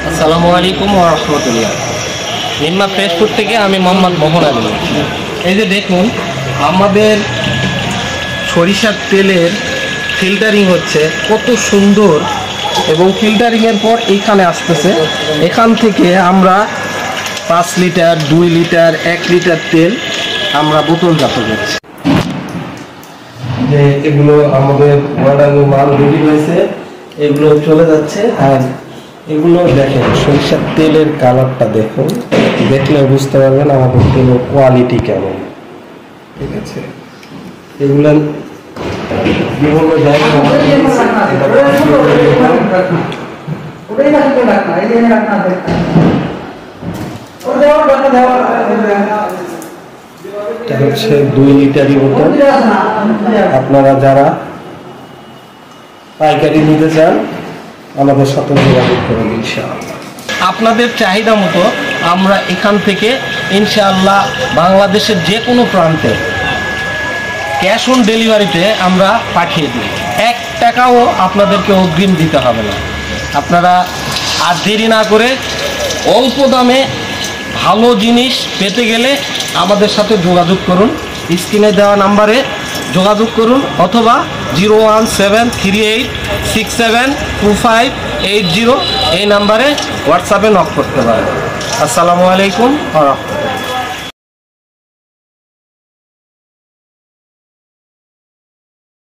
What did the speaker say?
আসসালামু আলাইকুম ওয়া রাহমাতুল্লাহ। নিম্মা ফ্রেশ ফুড থেকে আমি মোহাম্মদ মোহন আলী। এই যে দেখুন আমাদের সরিষার তেলের ফিল্টারিং হচ্ছে, কত সুন্দর, এবং ফিল্টারিংয়ের পর এইখানে আসতেছে। এখান থেকে আমরা 5 লিটার, 2 লিটার, 1 লিটার তেল আমরা বোতলজাত করছি। যে এগুলো আমাদের অর্ডার মাল রেডি হয়েছে, এগুলো চলে যাচ্ছে। আর এগুলো দেখেন সরিষার তেলের কালারটা দেখুন, দেখলে বুঝতে পারবেন আমাদের তেলের কোয়ালিটি কেমন। ঠিক আছে, এগুলো বিভিন্ন জায়গায় হচ্ছে 2 লিটারই বোতল। আপনারা যারা পাইকারি নিতে চান আমাদের সাথে যোগাযোগ করুন ইনশাআল্লাহ। আপনাদের চাহিদা মতো আমরা এখান থেকে ইনশাআল্লাহ বাংলাদেশের যে কোনো প্রান্তে ক্যাশ অন ডেলিভারিতে আমরা পাঠিয়ে দিই। 1 টাকাও আপনাদেরকে অগ্রিম দিতে হবে না। আপনারা আর দেরি না করে অল্প দামে ভালো জিনিস পেতে গেলে আমাদের সাথে যোগাযোগ করুন। স্ক্রিনে দেওয়া নাম্বারে যোগাযোগ করুন, অথবা 01737672580 এই নাম্বারে হোয়াটসঅ্যাপে নক করতে পারেন। আসসালামু আলাইকুম ওয়া রাহমাতুল্লাহ।